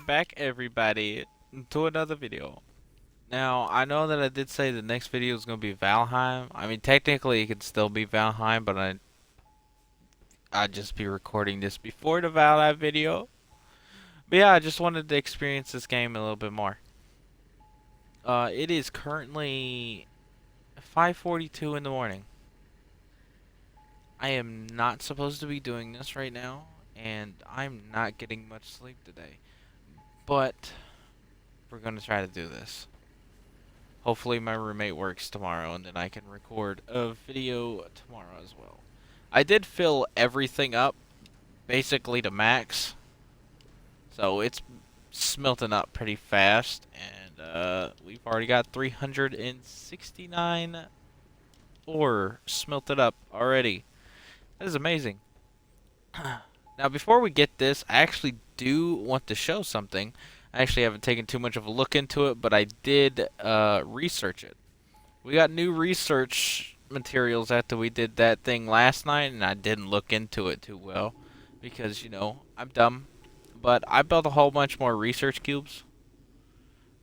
back everybody to another video. Now, I know that I did say the next video is going to be Valheim. I mean, technically it could still be Valheim, but I'd just be recording this before the Valheim video. But yeah, I just wanted to experience this game a little bit more. It is currently 5:42 in the morning. I am not supposed to be doing this right now, and I'm not getting much sleep today. But we're going to try to do this. Hopefully my roommate works tomorrow and then I can record a video tomorrow as well. I did fill everything up basically to max. So it's smelting up pretty fast and we've already got 369 ore smelted up already. That is amazing. Now before we get this, I actually do want to show something. I actually haven't taken too much of a look into it, but I did research it. We got new research materials after we did that thing last night, and I didn't look into it too well because, you know, I'm dumb. But I built a whole bunch more research cubes.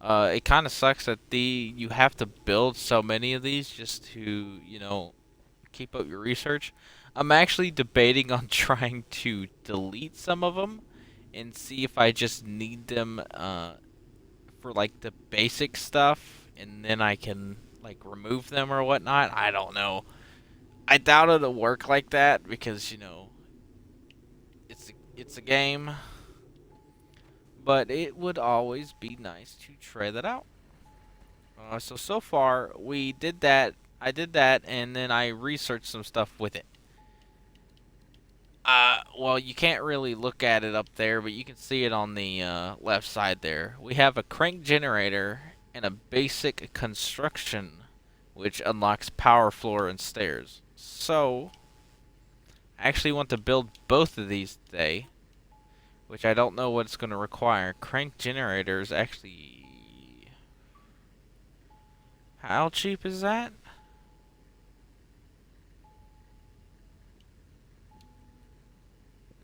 It kind of sucks that you have to build so many of these just to, you know, keep up your research. I'm actually debating on trying to delete some of them and see if I just need them for like the basic stuff, and then I can like remove them or whatnot. I don't know. I doubt it'll work like that because, you know, it's a game, but it would always be nice to try that out. So far we did that. I did that, and then I researched some stuff with it. Well, you can't really look at it up there, but you can see it on the left side there. We have a crank generator and a basic construction, which unlocks power floor and stairs. So, I actually want to build both of these today, which I don't know what it's going to require. Crank generator is actually... How cheap is that?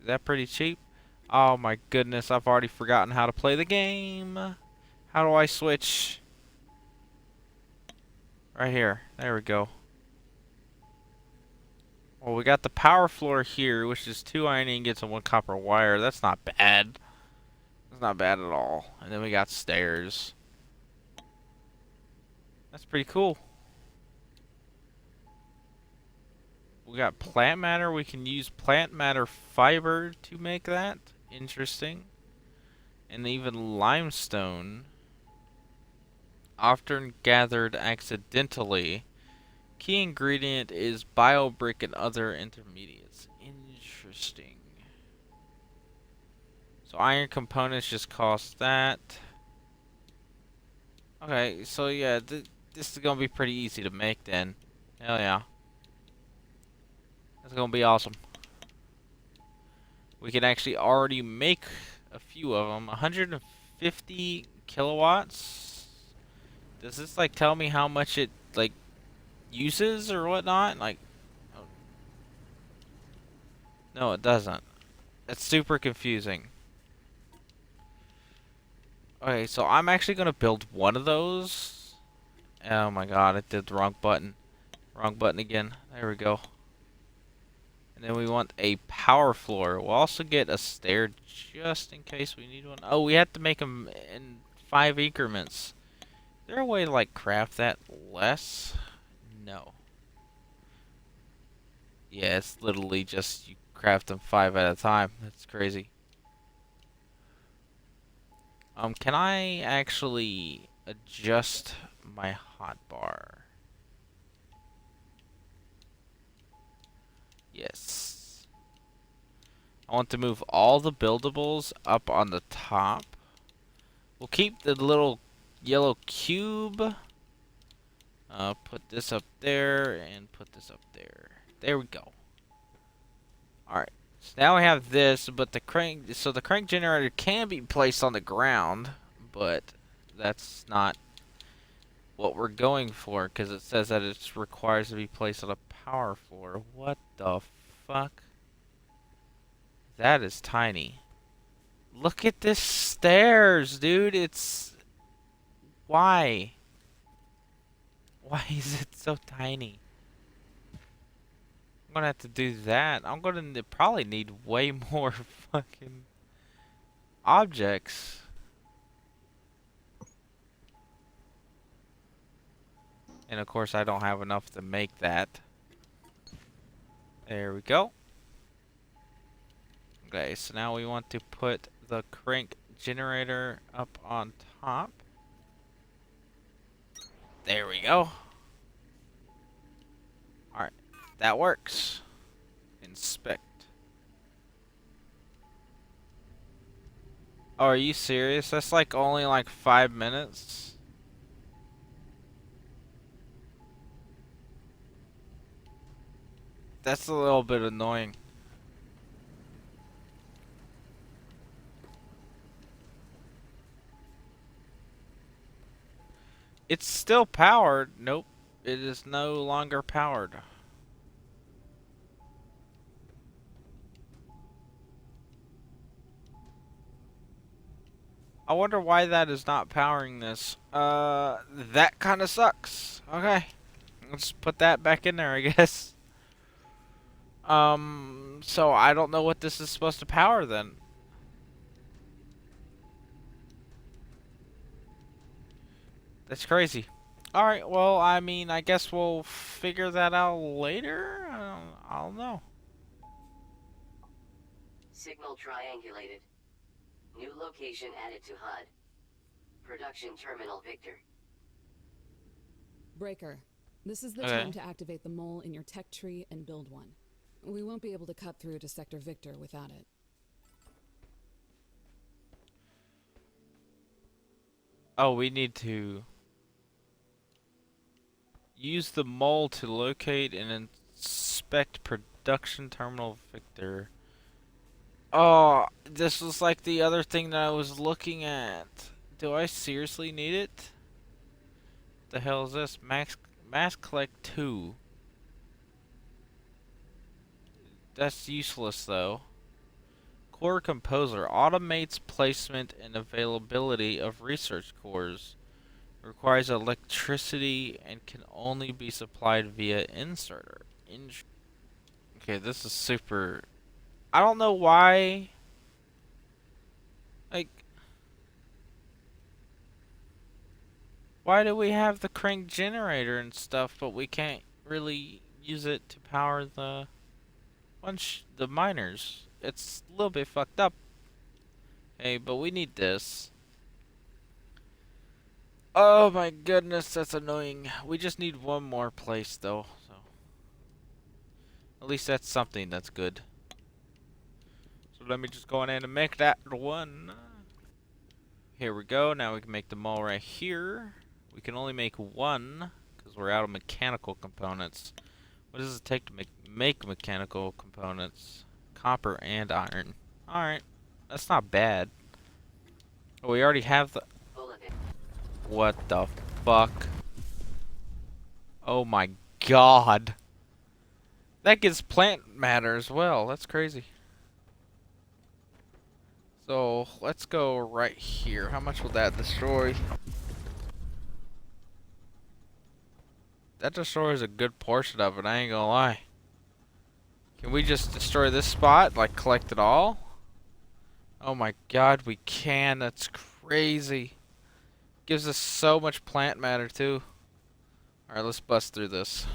Is that pretty cheap? Oh my goodness, I've already forgotten how to play the game. How do I switch? Right here. There we go. Well, we got the power floor here, which is 2 iron ingots and 1 copper wire. That's not bad. That's not bad at all. And then we got stairs. That's pretty cool. We got plant matter. We can use plant matter fiber to make that. Interesting. And even limestone. Often gathered accidentally. Key ingredient is biobrick and other intermediates. Interesting. So iron components just cost that. Okay, so yeah, this is gonna be pretty easy to make then. Hell yeah. That's gonna be awesome. We can actually already make a few of them. 150 kilowatts. Does this like tell me how much it like uses or whatnot? Like, oh. No, it doesn't. That's super confusing. Okay, so I'm actually gonna build one of those. Oh my god, I did the wrong button. Wrong button again. There we go. And then we want a power floor. We'll also get a stair just in case we need one. Oh, we have to make them in 5 increments. Is there a way to like craft that less? No. Yeah, it's literally just you craft them 5 at a time. That's crazy. Can I actually adjust my hotbar? Yes. I want to move all the buildables up on the top. We'll keep the little yellow cube. Put this up there and put this up there. There we go. Alright. So now we have this, but the crank generator can be placed on the ground, but that's not what we're going for because it says that it requires to be placed on a power floor. What the fuck? That is tiny. Look at this stairs, dude. It's... Why? Why is it so tiny? I'm gonna have to do that. I'm gonna probably need way more fucking objects. And of course I don't have enough to make that. There we go. Okay, so now we want to put the crank generator up on top. There we go. Alright, that works. Inspect. Oh, are you serious? That's like only like 5 minutes? That's a little bit annoying. It's still powered. Nope. It is no longer powered. I wonder why that is not powering this. That kind of sucks. Okay. Let's put that back in there, I guess. So I don't know what this is supposed to power then. That's crazy. Alright, well, I mean, I guess we'll figure that out later? I don't know. Signal triangulated. New location added to HUD. Production terminal Victor. Breaker, this is the time to activate the mole in your tech tree and build one. We won't be able to cut through to Sector Victor without it. Oh, we need to use the mole to locate and inspect production terminal Victor. Oh, this was like the other thing that I was looking at. Do I seriously need it? The hell is this? Mass collect 2. That's useless though. Core composer automates placement and availability of research cores. Requires electricity and can only be supplied via inserter. Okay, this is super... I don't know why... Like... Why do we have the crank generator and stuff, but we can't really use it to power the... the miners? It's a little bit fucked up. Hey, but we need this. Oh my goodness, that's annoying. We just need one more place though, so at least that's something that's good. So let me just go in and make that one. Here we go. Now we can make the mall right here. We can only make one because we're out of mechanical components. What does it take to make mechanical components? Copper and iron. Alright, that's not bad. Oh, we already have the... What the fuck? Oh my god. That gives plant matter as well. That's crazy. So, let's go right here. How much will that destroy? That destroys a good portion of it, I ain't gonna lie. Can we just destroy this spot? Like, collect it all? Oh my god, we can. That's crazy. Gives us so much plant matter too. Alright, let's bust through this.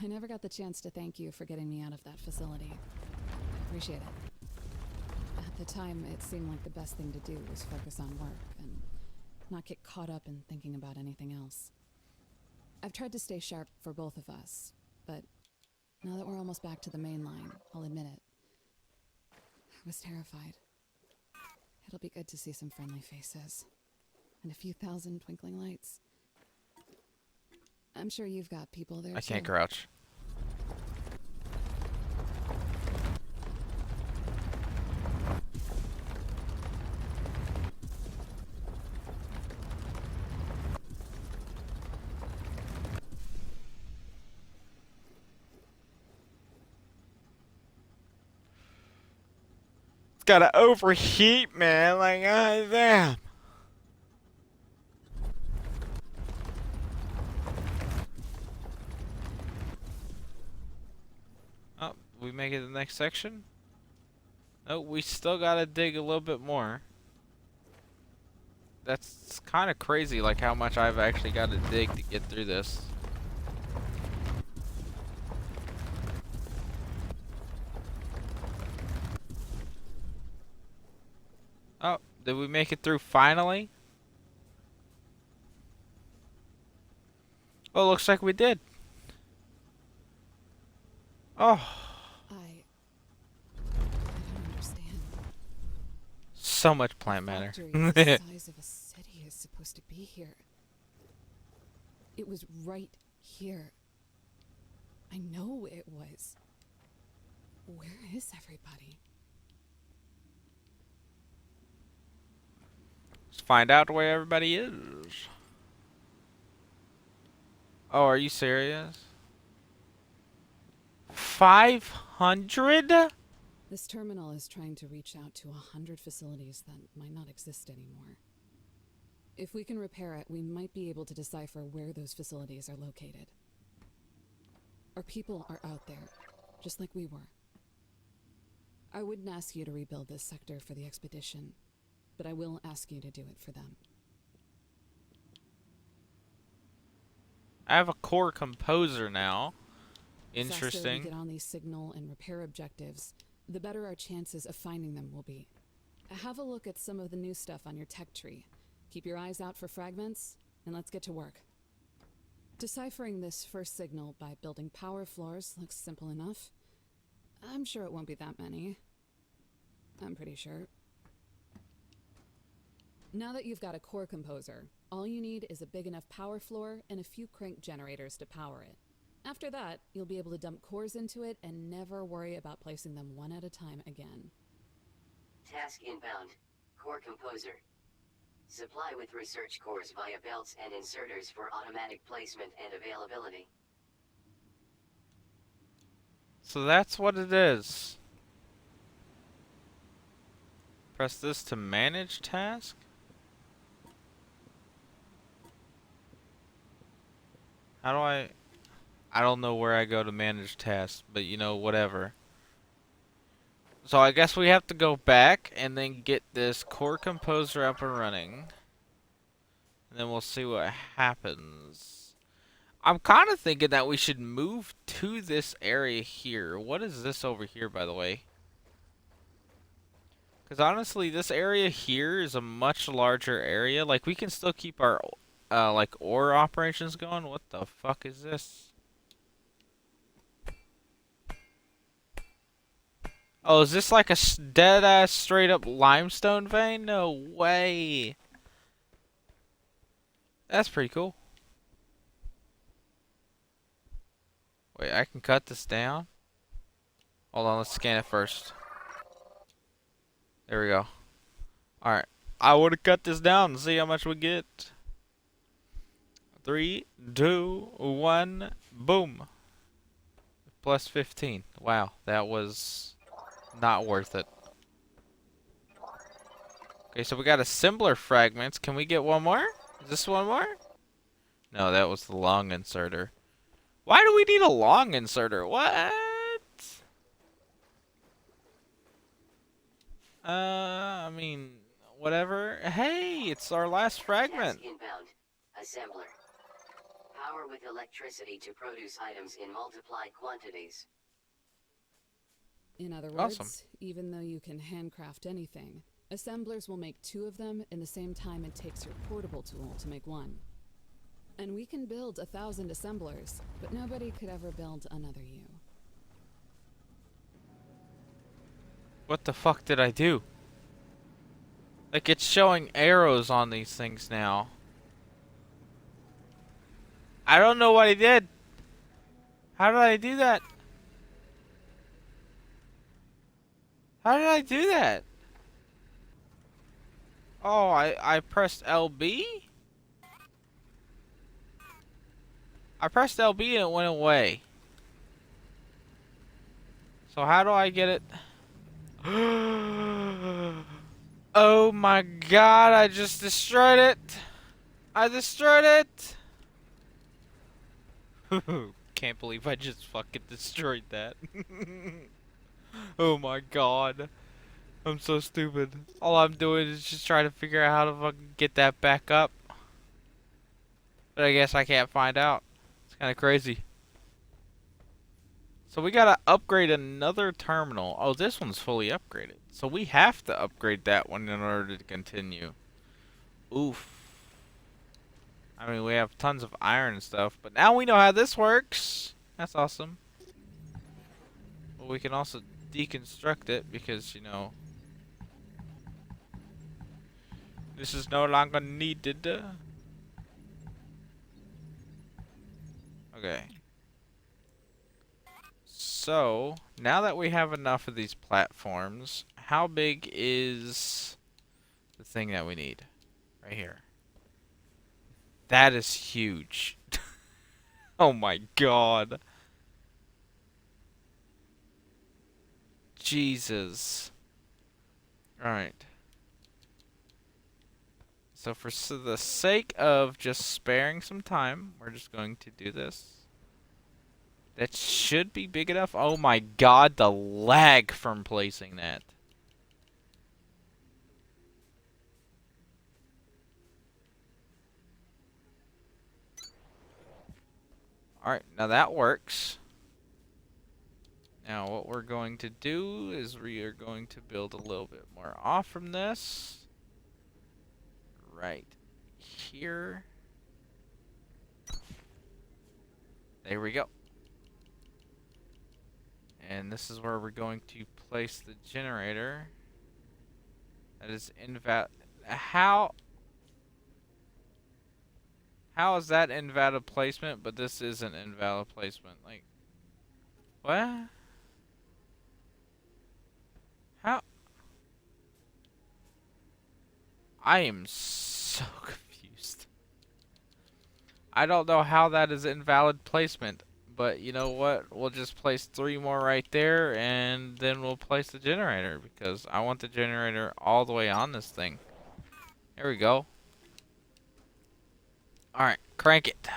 I never got the chance to thank you for getting me out of that facility. I appreciate it. At the time, it seemed like the best thing to do was focus on work and not get caught up in thinking about anything else. I've tried to stay sharp for both of us, but now that we're almost back to the main line, I'll admit it. I was terrified. It'll be good to see some friendly faces and a few thousand twinkling lights. I'm sure you've got people there I too. can't crouch. gotta overheat, man. Like, god damn. Oh, we make it to the next section? Oh, we still gotta dig a little bit more. That's kind of crazy, like how much I've actually got to dig to get through this. Oh, did we make it through finally? Oh, looks like we did. Oh, I don't understand. so much plant matter. Factory the size of a city is supposed to be here. It was right here. I know it was. Where is everybody? Let's find out where everybody is. Oh, are you serious? 500? This terminal is trying to reach out to 100 facilities that might not exist anymore. If we can repair it, we might be able to decipher where those facilities are located. Our people are out there, just like we were. I wouldn't ask you to rebuild this sector for the expedition, but I will ask you to do it for them. I have a core composer now. The faster we Interesting. get on these signal and repair objectives, the better our chances of finding them will be. Have a look at some of the new stuff on your tech tree. Keep your eyes out for fragments, and let's get to work. Deciphering this first signal by building power floors looks simple enough. I'm sure it won't be that many. I'm pretty sure. Now that you've got a core composer, all you need is a big enough power floor and a few crank generators to power it. After that, you'll be able to dump cores into it and never worry about placing them one at a time again. Task inbound. Core composer. Supply with research cores via belts and inserters for automatic placement and availability. So that's what it is. Press this to manage task. How do I don't know where I go to manage tasks, but you know, whatever. So I guess we have to go back and then get this core composer up and running. And then we'll see what happens. I'm kind of thinking that we should move to this area here. What is this over here, by the way? Because honestly, this area here is a much larger area. Like, we can still keep our, like, ore operations going. What the fuck is this? Oh, is this like a dead-ass, straight-up limestone vein? No way. That's pretty cool. Wait, I can cut this down? Hold on, let's scan it first. There we go. Alright. I would have cut this down and see how much we get. 3, 2, 1, boom. Plus 15. Wow, that was not worth it. Okay, so we got assembler fragments. Can we get one more? Is this one more? No, that was the long inserter. Why do we need a long inserter? What? I mean, whatever. Hey, it's our last fragment. Task inbound. Assembler. Power with electricity to produce items in multiplied quantities. In other words, Awesome. even though you can handcraft anything, assemblers will make 2 of them in the same time it takes your portable tool to make 1. And we can build 1,000 assemblers, but nobody could ever build another you. What the fuck did I do? Like, it's showing arrows on these things now. I don't know what I did. How did I do that? How did I do that? Oh, I pressed LB? I pressed LB and it went away. So how do I get it? Oh my god, I just destroyed it. I destroyed it. Can't believe I just fucking destroyed that. Oh my god. I'm so stupid. All I'm doing is just trying to figure out how to fucking get that back up. But I guess I can't find out. It's kind of crazy. So we gotta upgrade another terminal. Oh, this one's fully upgraded. So we have to upgrade that one in order to continue. Oof. I mean, we have tons of iron and stuff, but now we know how this works. That's awesome. But we can also deconstruct it because, you know, this is no longer needed. Okay. So, now that we have enough of these platforms, how big is the thing that we need? Right here. That is huge. Oh my god. Jesus. Alright. So for the sake of just sparing some time, we're just going to do this. That should be big enough. Oh my god, the lag from placing that. Alright, now that works. Now what we're going to do is we are going to build a little bit more off from this. Right here. There we go. And this is where we're going to place the generator. That is invalid. How is that invalid placement, but this isn't invalid placement? Like, what? How? I am so confused. I don't know how that is invalid placement, but you know what? We'll just place 3 more right there, and then we'll place the generator, because I want the generator all the way on this thing. There we go. Alright, crank it.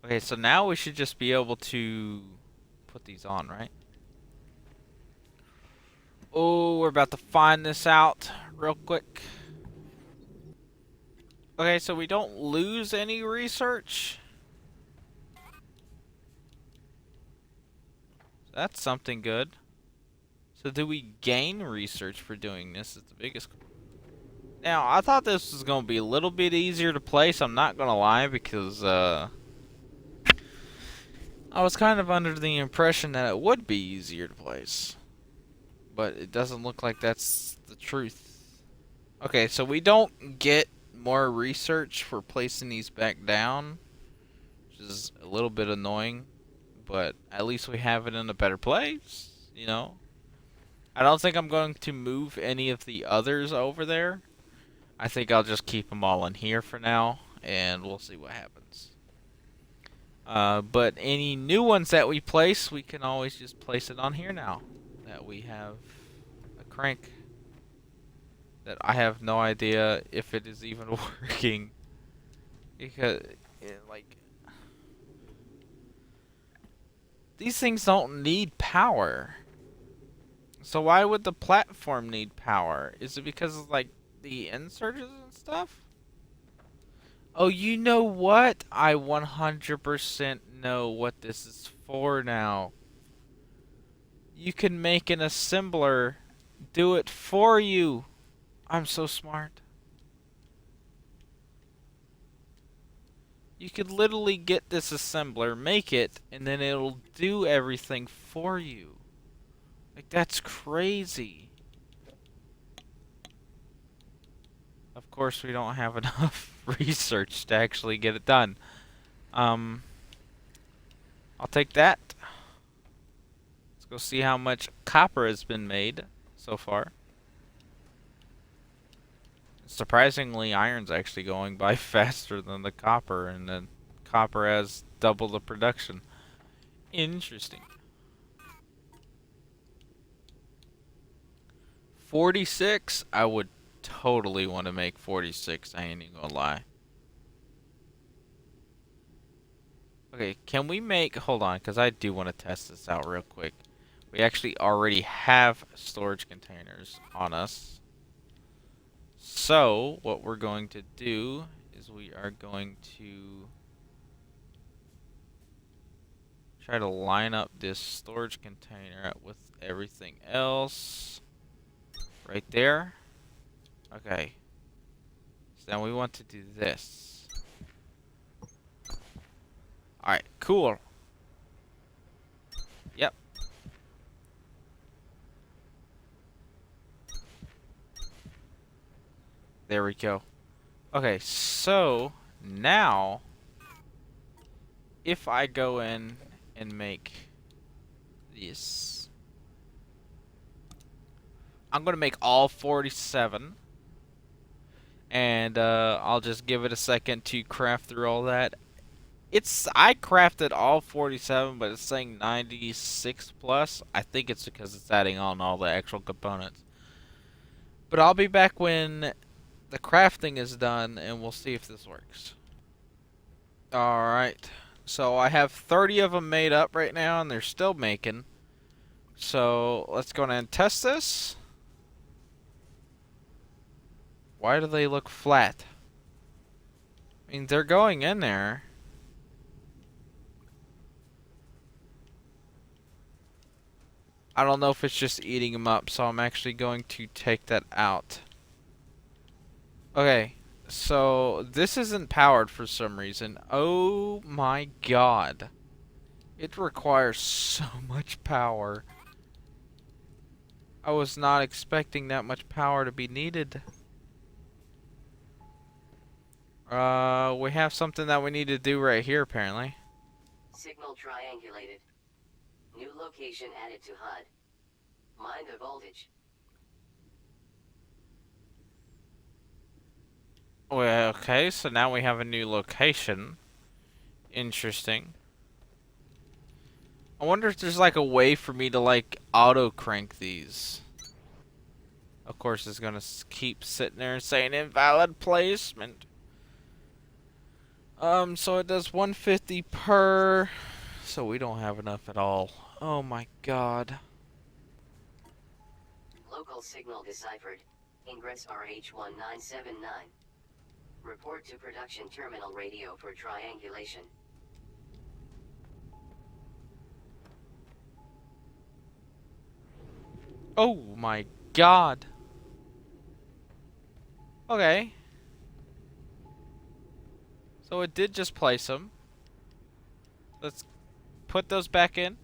Okay, so now we should just be able to put these on, right? Oh, we're about to find this out real quick. Okay, so we don't lose any research. That's something good. So do we gain research for doing this? Is the biggest. Now, I thought this was going to be a little bit easier to place. I'm not going to lie, because I was kind of under the impression that it would be easier to place. But it doesn't look like that's the truth. Okay, so we don't get more research for placing these back down, which is a little bit annoying, but at least we have it in a better place, you know. I don't think I'm going to move any of the others over there. I think I'll just keep them all in here for now, and we'll see what happens. But any new ones that we place, we can always just place it on here now that we have a crank. That I have no idea if it is even working, because like, these things don't need power. So why would the platform need power? Is it because of like the inserters and stuff? Oh, you know what? I 100% know what this is for now. You can make an assembler do it for you. I'm so smart. You could literally get this assembler, make it, and then it'll do everything for you. Like, that's crazy. Of course, we don't have enough research to actually get it done. I'll take that. Let's go see how much copper has been made so far. Surprisingly, iron's actually going by faster than the copper, and then copper has double the production. Interesting. 46? I would totally want to make 46. I ain't even gonna lie. Okay, can we make... Hold on, because I do want to test this out real quick. We actually already have storage containers on us. So, what we're going to do is we are going to try to line up this storage container with everything else. Right there. Okay. So now we want to do this. Alright, cool. Yep. There we go. Okay, so now if I go in and make this, I'm gonna make all 47, and I'll just give it a second to craft through all that. I crafted all 47, but it's saying 96 plus. I think it's because it's adding on all the actual components. But I'll be back when the crafting is done, and we'll see if this works. Alright. So I have 30 of them made up right now, and they're still making. So let's go ahead and test this. Why do they look flat? I mean, they're going in there. I don't know if it's just eating them up, so I'm actually going to take that out. Okay, so this isn't powered for some reason. Oh my god. It requires so much power. I was not expecting that much power to be needed. We have something that we need to do right here, apparently. Signal triangulated. New location added to HUD. Mind the voltage. Well, okay, so now we have a new location. Interesting. I wonder if there's like a way for me to like auto crank these. Of course, it's gonna keep sitting there and saying invalid placement. So it does 150 per. So we don't have enough at all. Oh my god. Local signal deciphered. Ingress RH1979. Report to production terminal radio for triangulation. Oh my god. Okay. So it did just place them. Let's put those back in.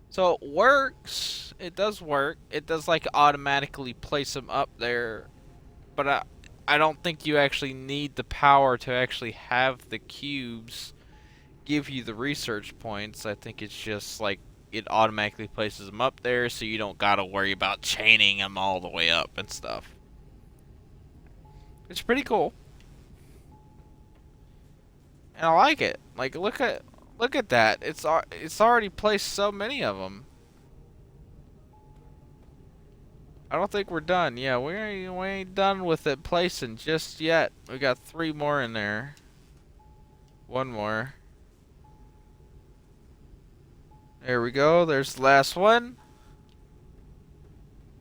So it works. It does work. It does like automatically place them up there. But I don't think you actually need the power to actually have the cubes give you the research points. I think it's just like it automatically places them up there, so you don't gotta worry about chaining them all the way up and stuff. It's pretty cool. And I like it. Like look at that. It's already placed so many of them. I don't think we're done. Yeah, we ain't done with it placing just yet. We got 3 more in there. 1 more. There we go. There's the last one.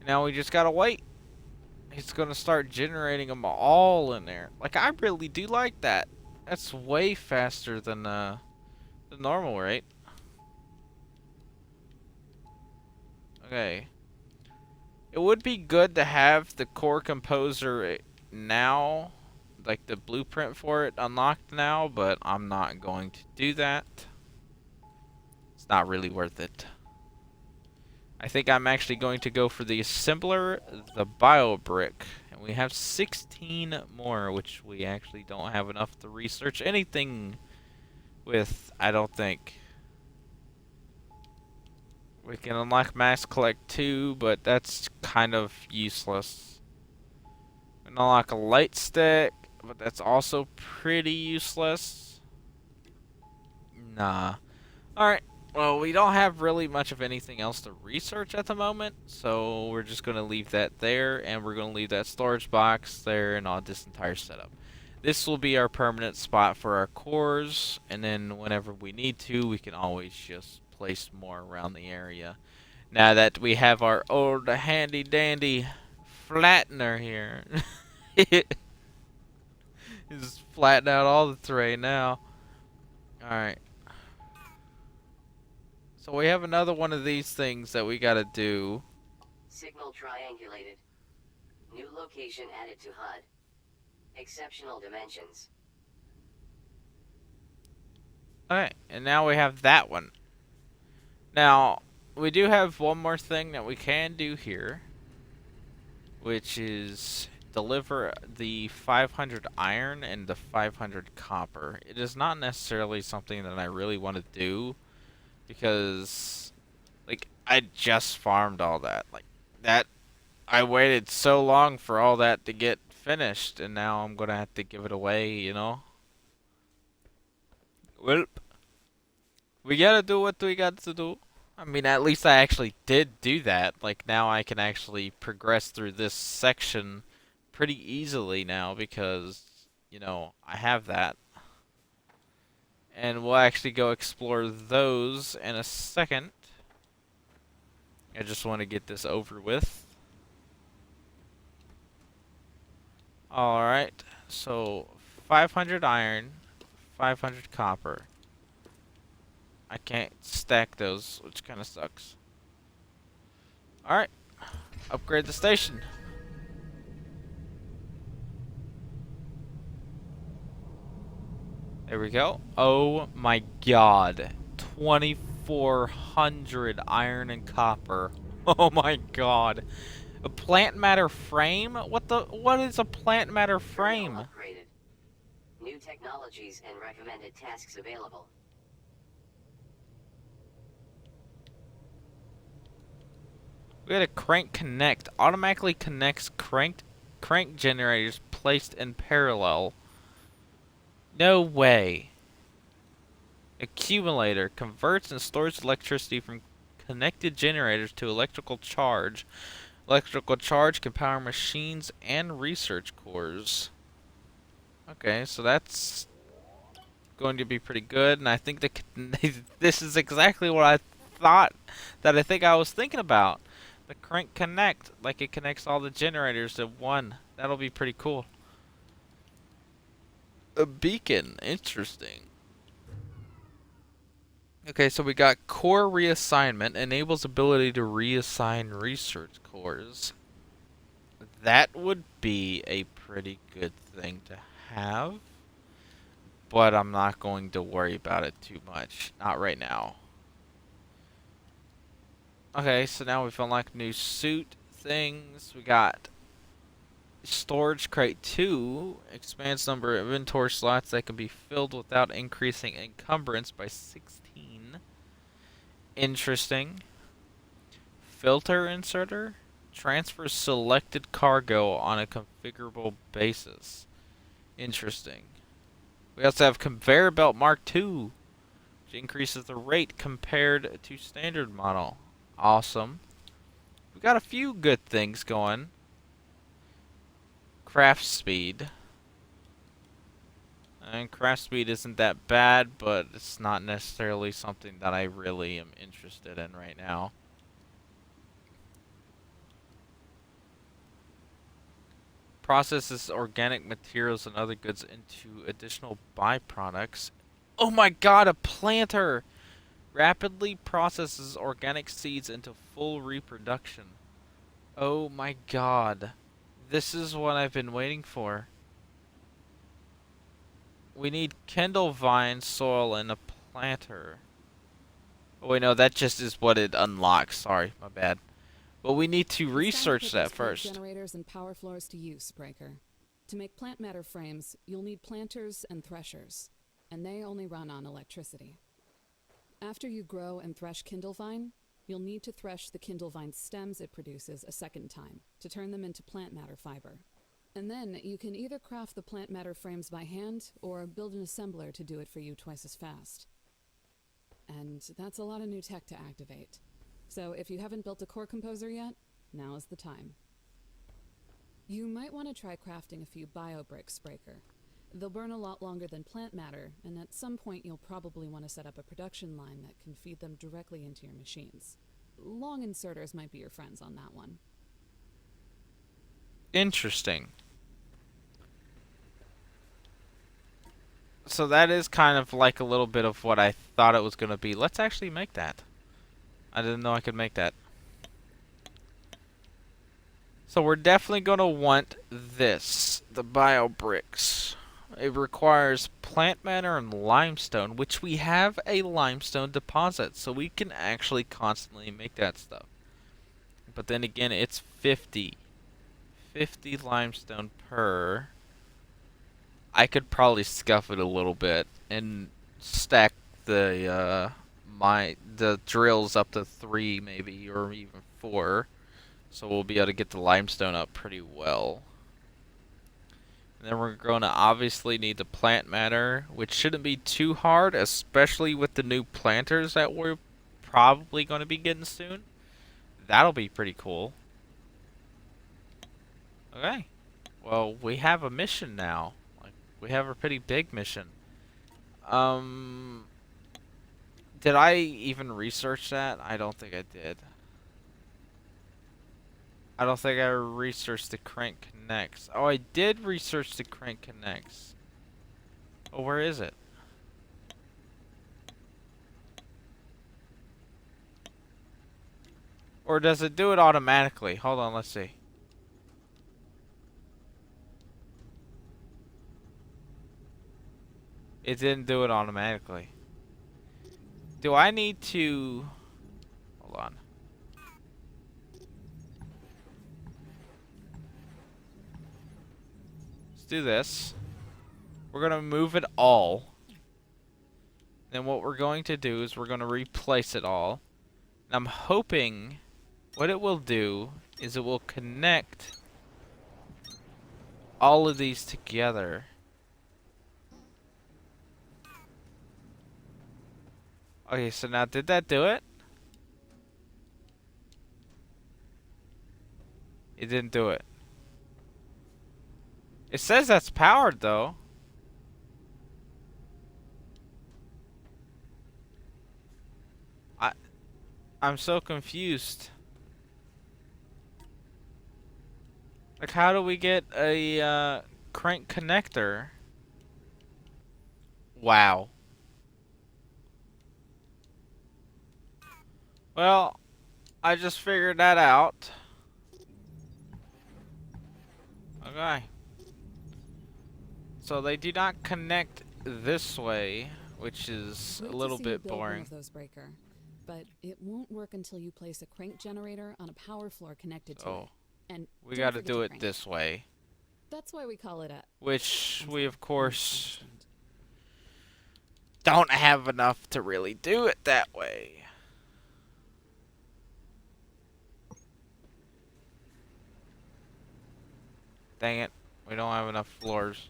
Now we just gotta wait. It's gonna start generating them all in there. Like I really do like that. That's way faster than the normal rate. Okay. It would be good to have the core composer now, like the blueprint for it unlocked now, but I'm not going to do that. It's not really worth it. I think I'm actually going to go for the assembler, the bio brick, and we have 16 more, which we actually don't have enough to research anything with, I don't think. We can unlock mass collect 2, but that's kind of useless. We can unlock a light stick, but that's also pretty useless. Nah. Alright, Well, we don't have really much of anything else to research at the moment, so we're just going to leave that there, and we're going to leave that storage box there and all this entire setup. This will be our permanent spot for our cores, and then whenever we need to, we can always just place more around the area. Now that we have our old handy dandy flattener here. Just flatten out all the terrain now. Alright. So we have another one of these things that we gotta do. Signal triangulated. New location added to HUD. Exceptional dimensions. Alright, and now we have that one. Now, we do have one more thing that we can do here, which is deliver the 500 iron and the 500 copper. It is not necessarily something that I really want to do, because, like, I just farmed all that. Like, that, I waited so long for all that to get finished, and now I'm gonna have to give it away, you know? Well, we gotta do what we got to do. I mean, at least I actually did do that. Like, now I can actually progress through this section pretty easily now because, you know, I have that. And we'll actually go explore those in a second. I just want to get this over with. Alright, so 500 iron, 500 copper. I can't stack those, which kind of sucks. Alright, upgrade the station. There we go. Oh my god. 2,400 iron and copper. Oh my god. A plant matter frame? What is a plant matter frame? Terminal upgraded. New technologies and recommended tasks available. We got a crank connect. Automatically connects crank generators placed in parallel. No way. Accumulator converts and stores electricity from connected generators to electrical charge. Electrical charge can power machines and research cores. Okay, so that's going to be pretty good, and I think that this is exactly what I thought that I was thinking about. The crank connect, like it connects all the generators to one. That'll be pretty cool. A beacon, interesting. Okay, so we got core reassignment, enables ability to reassign research cores. That would be a pretty good thing to have, but I'm not going to worry about it too much. Not right now. Okay, so now we've unlocked new suit things. We got storage crate 2 expands number of inventory slots that can be filled without increasing encumbrance by 16. Interesting. Filter inserter transfers selected cargo on a configurable basis. Interesting. We also have conveyor belt Mark II, which increases the rate compared to standard model. Awesome. We got a few good things going. Craft speed. And craft speed isn't that bad, but it's not necessarily something that I really am interested in right now. Processes organic materials and other goods into additional byproducts. Oh my god, a planter! Rapidly processes organic seeds into full reproduction. Oh my god. This is what I've been waiting for. We need Kindle vine, soil, and a planter. Oh wait, no, that just is what it unlocks. Sorry, my bad. But we need to research that first. Generators and power floors to use, Breaker. To make plant matter frames, you'll need planters and threshers, and they only run on electricity. After you grow and thresh Kindle vine, you'll need to thresh the Kindle vine stems it produces a second time to turn them into plant matter fiber. And then you can either craft the plant matter frames by hand or build an assembler to do it for you twice as fast. and that's a lot of new tech to activate. So if you haven't built a core composer yet, now is the time. You might want to try crafting a few biobricks, Breaker. They'll burn a lot longer than plant matter, and at some point you'll probably want to set up a production line that can feed them directly into your machines. Long inserters might be your friends on that one. Interesting. So that is kind of like a little bit of what I thought it was going to be. Let's actually make that. I didn't know I could make that. So we're definitely going to want this, the bio bricks. It requires plant matter and limestone, which we have a limestone deposit, so we can actually constantly make that stuff. But then again, it's 50 limestone per. I could probably scuff it a little bit and stack the the drills up to 3 maybe, or even 4, so we'll be able to get the limestone up pretty well. And then we're going to obviously need the plant matter, which shouldn't be too hard, especially with the new planters that we're probably going to be getting soon. That'll be pretty cool. Okay, well, we have a mission now. We have a pretty big mission. Did I even research that? I don't think I did. I don't think I researched the crank connects. Oh, I did research the crank connects. Oh, where is it? Or does it do it automatically? Hold on, let's see. It didn't do it automatically. Do I need to... Hold on. Let's do this. We're going to move it all. Then what we're going to do is we're going to replace it all. And I'm hoping what it will do is it will connect all of these together. Okay, so now did that do it? It didn't do it. It says that's powered though. I'm so confused. Like, how do we get a crank connector? Wow. Well, I just figured that out. Okay. So they do not connect this way, which is a little bit boring. One of those, Breaker, but it won't work until you place a crank generator on a power floor connected to it. And we got to do it this way. That's why we call it a... Which we, of course, don't have enough to really do it that way. Dang it. We don't have enough floors.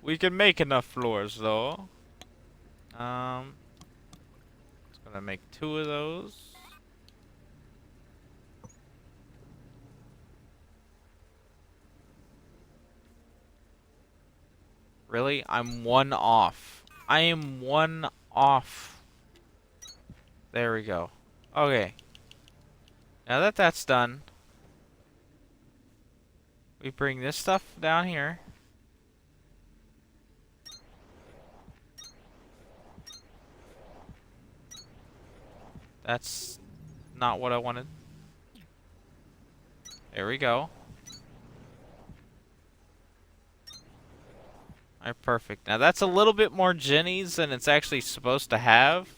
We can make enough floors, though. It's gonna make 2 of those. Really? I'm 1 off. I am 1 off. There we go. Okay. Now that that's done, we bring this stuff down here. That's not what I wanted. There we go. Alright, perfect. Now that's a little bit more jennies than it's actually supposed to have.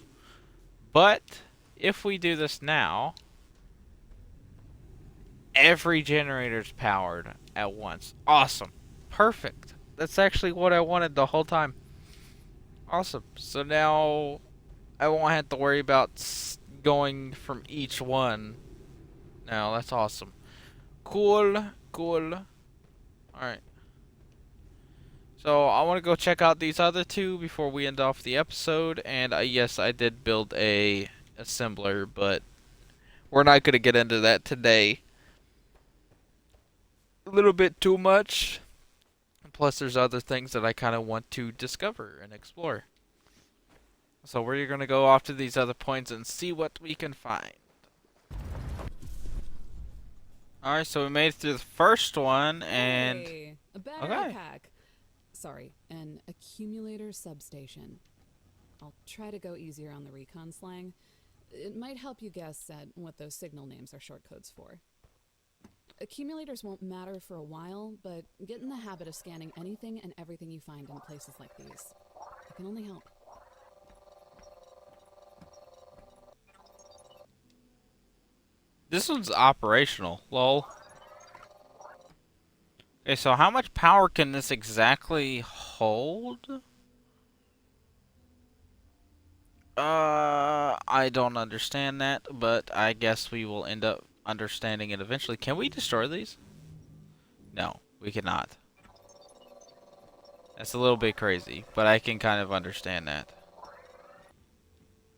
But if we do this now, every generator's powered at once. Awesome. Perfect. That's actually what I wanted the whole time. Awesome. So now I won't have to worry about going from each one. Now that's awesome. Cool. Cool. Alright. So I want to go check out these other two before we end off the episode. And yes, I did build a assembler, but we're not going to get into that today. A little bit too much. Plus, there's other things that I kind of want to discover and explore. So we're going to go off to these other points and see what we can find. Alright, so we made it through the first one, and... Hey, a battery Okay. pack. Sorry, an accumulator substation. I'll try to go easier on the recon slang. It might help you guess at what those signal names are short codes for. Accumulators won't matter for a while, but get in the habit of scanning anything and everything you find in places like these. It can only help. This one's operational, lol. Okay, so how much power can this exactly hold? I don't understand that, but I guess we will end up understanding it eventually. Can we destroy these? No, we cannot. That's a little bit crazy, but I can kind of understand that.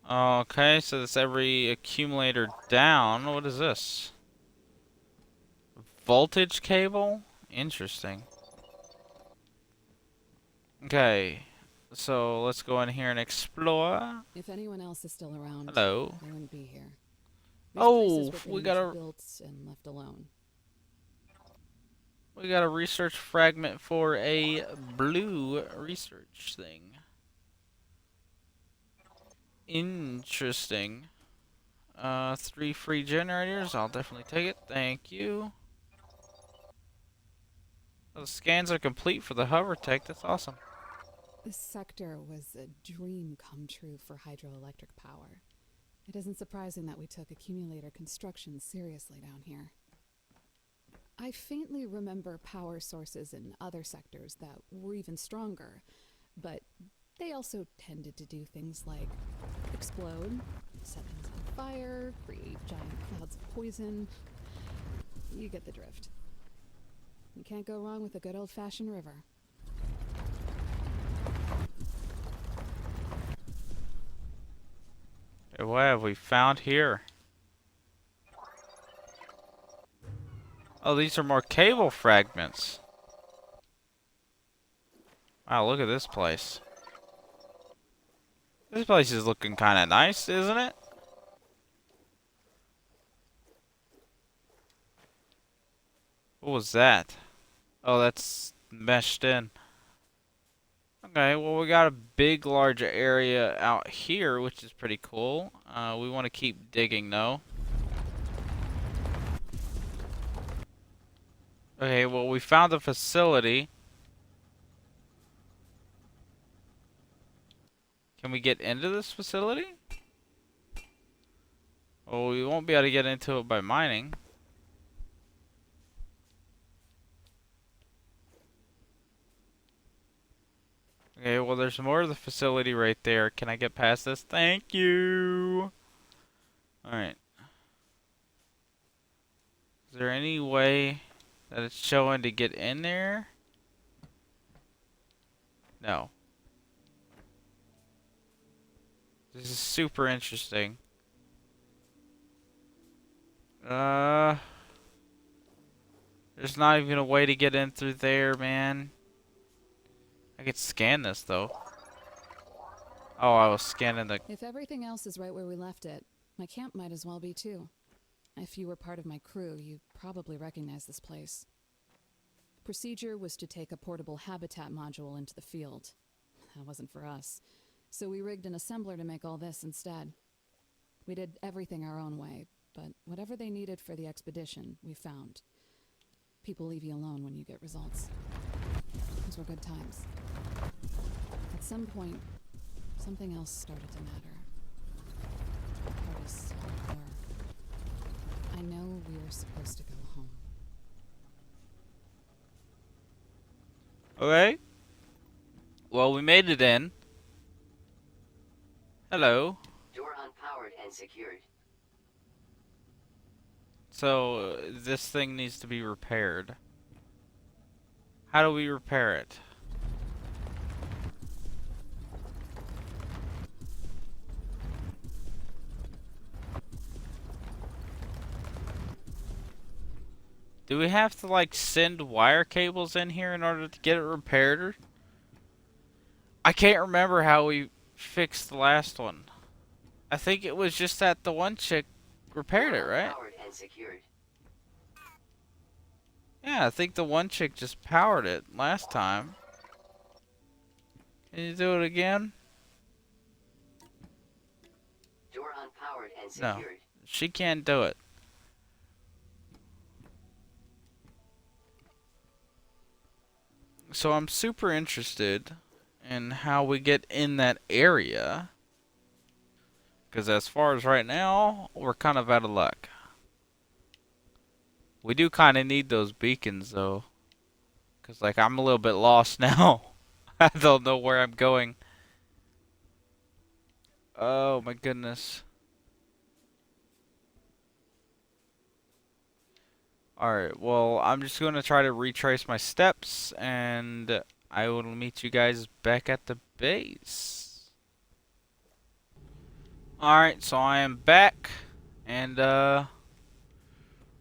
Okay, so that's every accumulator down. What is this? Voltage cable? Interesting. Okay, so let's go in here and explore. If anyone else is still around, Hello. they wouldn't be here. This Oh, place is what they we need got a built and left alone. research fragment for a blue research thing. Interesting. 3 free generators. I'll definitely take it. Thank you. The scans are complete for the hover tech. That's awesome. This sector was a dream come true for hydroelectric power. It isn't surprising that we took accumulator construction seriously down here. I faintly remember power sources in other sectors that were even stronger, but they also tended to do things like explode, set things on fire, create giant clouds of poison. You get the drift. You can't go wrong with a good old-fashioned river. Okay, what have we found here? Oh, these are more cable fragments. Wow, look at this place. This place is looking kind of nice, isn't it? What was that? Oh, that's meshed in. Okay, well, we got a big, large area out here, which is pretty cool. We want to keep digging, though. Okay, well, we found the facility. Can we get into this facility? Well, we won't be able to get into it by mining. Okay, well, there's more of the facility right there. Can I get past this? Thank you! Alright. Is there any way that it's showing to get in there? No. This is super interesting. There's not even a way to get in through there, man. I could scan this, though. Oh, I was scanning the... If everything else is right where we left it, my camp might as well be too. If you were part of my crew, you probably recognize this place. Procedure was to take a portable habitat module into the field. That wasn't for us. So we rigged an assembler to make all this instead. We did everything our own way, but whatever they needed for the expedition, we found. People leave you alone when you get results. Those were good times. At some point, something else started to matter. Artists were. I know we were supposed to go home. Okay. Well, we made it in. Hello. Door unpowered and secured. So, this thing needs to be repaired. How do we repair it? Do we have to like send wire cables in here in order to get it repaired? I can't remember how we fixed the last one. I think it was just that the one chick repaired it, right? Powered and secured. Yeah, I think the one chick just powered it last time. Can you do it again? Door unpowered and No, secured. she can't do it. So I'm super interested in how we get in that area. Because as far as right now, we're kind of out of luck. We do kind of need those beacons though. Because like I'm a little bit lost now. I don't know where I'm going. Oh my goodness. Alright, well, I'm just going to try to retrace my steps, and I will meet you guys back at the base. Alright, so I am back, and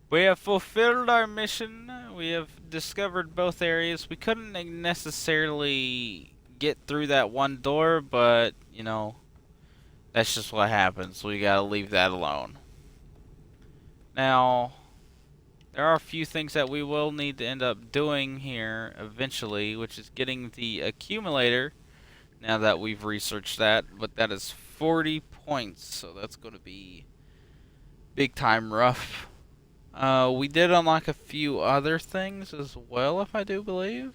we have fulfilled our mission. We have discovered both areas. We couldn't necessarily get through that one door, but, you know, that's just what happens. We gotta leave that alone. Now, there are a few things that we will need to end up doing here eventually, which is getting the accumulator, now that we've researched that, but that is 40 points, so that's going to be big time rough. We did unlock a few other things as well, if I do believe.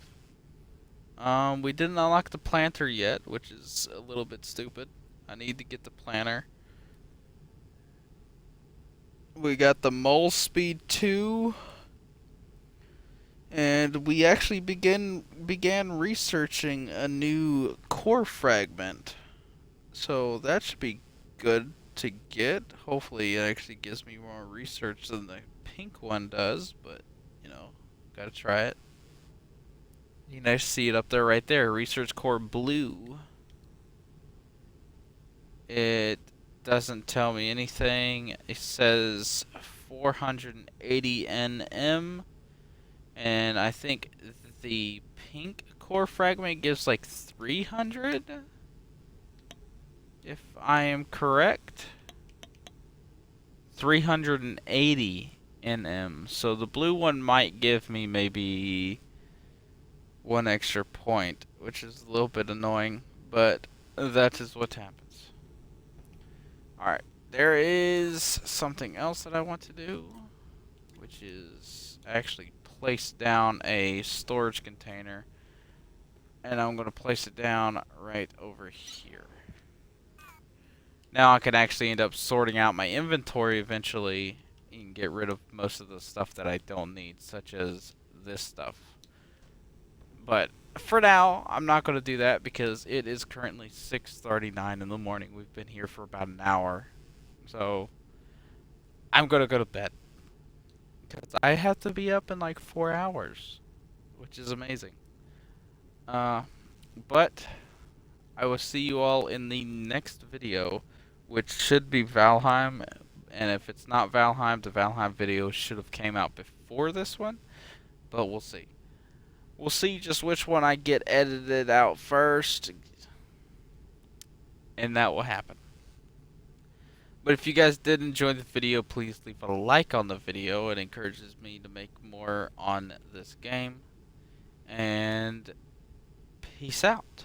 We didn't unlock the planter yet, which is a little bit stupid. I need to get the planter. We got the mole speed 2, and we actually began researching a new core fragment. So that should be good to get. Hopefully it actually gives me more research than the pink one does, but you know, gotta try it. You nice to see it up there right there, research core blue. It doesn't tell me anything. It says 480 nm, and I think the pink core fragment gives like 300, if I am correct. 380 nm. So the blue one might give me maybe one extra point, which is a little bit annoying, but that is what happens. Alright, there is something else that I want to do, which is actually place down a storage container, and I'm going to place it down right over here. Now I can actually end up sorting out my inventory eventually and get rid of most of the stuff that I don't need, such as this stuff. But for now, I'm not going to do that because it is currently 6:39 in the morning. We've been here for about an hour. So I'm going to go to bed, because I have to be up in like 4 hours, which is amazing. But I will see you all in the next video, which should be Valheim. And if it's not Valheim, the Valheim video should have came out before this one. But we'll see. We'll see just which one I get edited out first, and that will happen. But if you guys did enjoy the video, please leave a like on the video. It encourages me to make more on this game. And peace out.